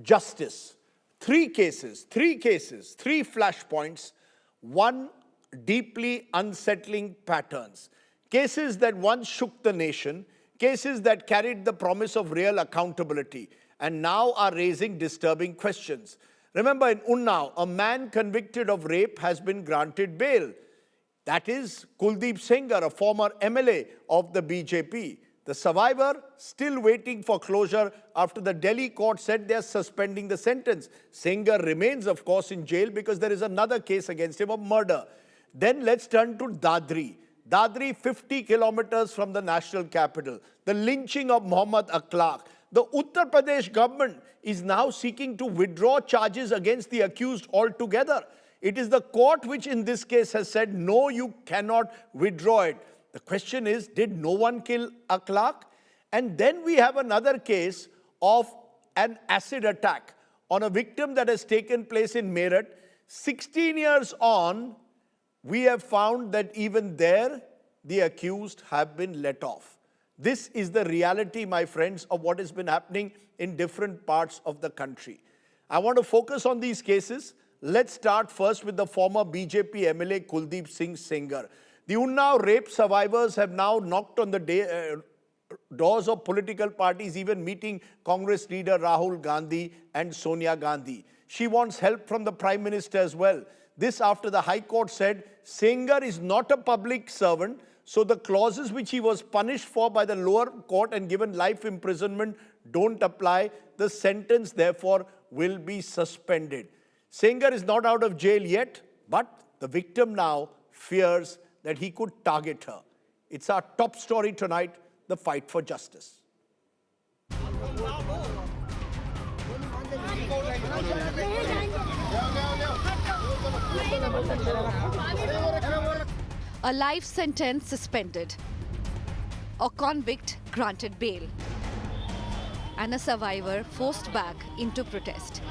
justice. Three cases, three flashpoints, one deeply unsettling patterns. Cases that once shook the nation, cases that carried the promise of real accountability, and now are raising disturbing questions. Remember, in Unnao, a man convicted of rape has been granted bail. That is Kuldeep Sengar, a former MLA of the BJP. The survivor still waiting for closure after the Delhi court said they are suspending the sentence. Sengar remains, of course, in jail because there is another case against him of murder. Then let's turn to Dadri. Dadri, 50 kilometers from the national capital. The lynching of Mohammad Akhlaq. The Uttar Pradesh government is now seeking to withdraw charges against the accused altogether. It is the court which in this case has said, no, you cannot withdraw it. The question is, did no one kill Akhlaq? And then we have another case of an acid attack on a victim that has taken place in Meerut. 16 years on, we have found that even there, the accused have been let off. This is the reality, my friends, of what has been happening in different parts of the country. I want to focus on these cases. Let's start first with the former BJP MLA Kuldeep Singh Sengar. The Unnao rape survivors have now knocked on the doors of political parties, even meeting Congress leader Rahul Gandhi and Sonia Gandhi. She wants help from the Prime Minister as well. This after the High Court said Sengar is not a public servant, so the clauses which he was punished for by the lower court and given life imprisonment don't apply. The sentence, therefore, will be suspended. Sengar is not out of jail yet, but the victim now fears that he could target her. It's our top story tonight, the fight for justice. A life sentence suspended, a convict granted bail, and a survivor forced back into protest.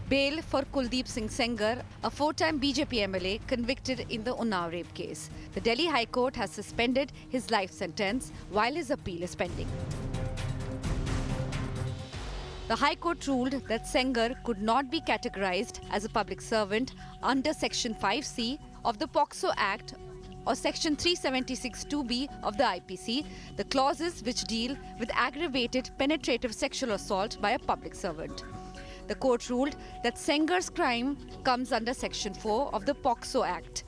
Bail for Kuldeep Singh Sengar, a four-time BJP MLA convicted in the Unnao rape case. The Delhi High Court has suspended his life sentence while his appeal is pending. The High Court ruled that Sengar could not be categorized as a public servant under Section 5C of the POCSO Act or Section 376(2)B of the IPC, the clauses which deal with aggravated penetrative sexual assault by a public servant. The court ruled that Sengar's crime comes under Section 4 of the POCSO Act,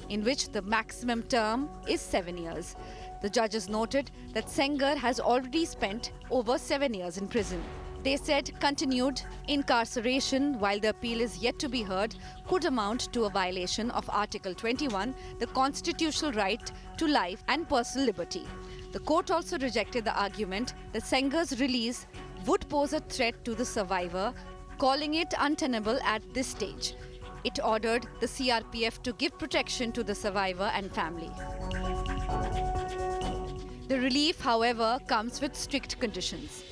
in which the maximum term is 7 years. The judges noted that Sengar has already spent over 7 years in prison. They said continued incarceration while the appeal is yet to be heard could amount to a violation of Article 21, the constitutional right to life and personal liberty. The court also rejected the argument that Sengar's release would pose a threat to the survivor, calling it untenable at this stage. It ordered the CRPF to give protection to the survivor and family. The relief, however, comes with strict conditions.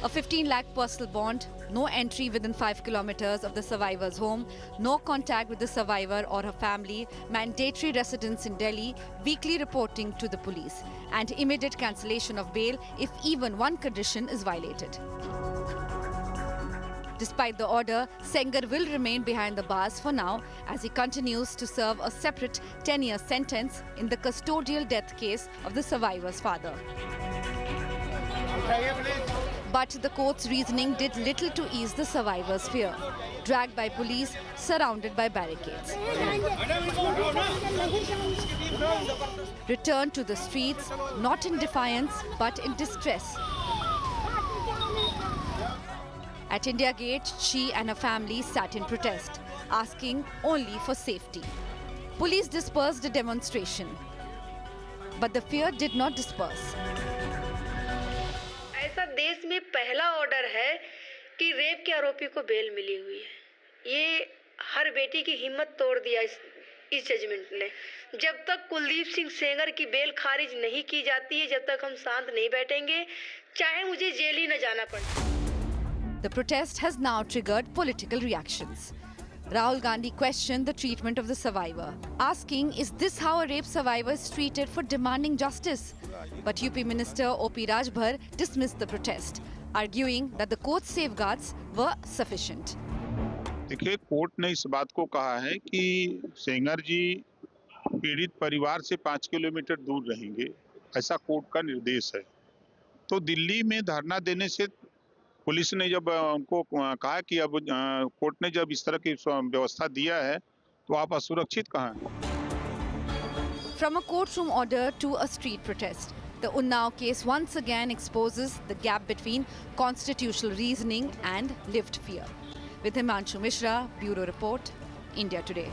A 15 lakh personal bond, no entry within 5 kilometers of the survivor's home, no contact with the survivor or her family, mandatory residence in Delhi, weekly reporting to the police, and immediate cancellation of bail if even one condition is violated. Despite the order, Sengar will remain behind the bars for now as he continues to serve a separate 10-year sentence in the custodial death case of the survivor's father. But the court's reasoning did little to ease the survivor's fear. Dragged by police, surrounded by barricades. Returned to the streets, not in defiance, but in distress. At India Gate, she and her family sat in protest, asking only for safety. Police dispersed the demonstration, but the fear did not disperse. ऐसा देश में पहला order है कि rape के आरोपी को bell मिली हुई है। ये हर बेटी की हिम्मत तोड़ दिया इस जजमेंट ने। जब तक कुलदीप सिंह सेंगर की बेल खारिज नहीं की जाती है, जब तक हम शांत नहीं बैठेंगे, चाहे मुझे जेल ही न जाना पड़े। The protest has now triggered political reactions. Rahul Gandhi questioned the treatment of the survivor, asking, is this how a rape survivor is treated for demanding justice? But UP Minister O.P. Rajbhar dismissed the protest, arguing that the court's safeguards were sufficient. देखिए, court ने इस बात को कहा है कि सेंगर जी पीड़ित परिवार से 5 किलोमीटर दूर रहेंगे, ऐसा कोर्ट का निर्देश है। तो दिल्ली में धरना देने से पुलिस ने जब उनको कहा कि अब कोर्ट ने जब इस तरह की व्यवस्था दिया है तो आप असुरक्षित कहाँ हैं? From a courtroom order to a street protest, the Unnao case once again exposes the gap between constitutional reasoning and lived fear. With Himanshu Mishra, Bureau Report, India Today.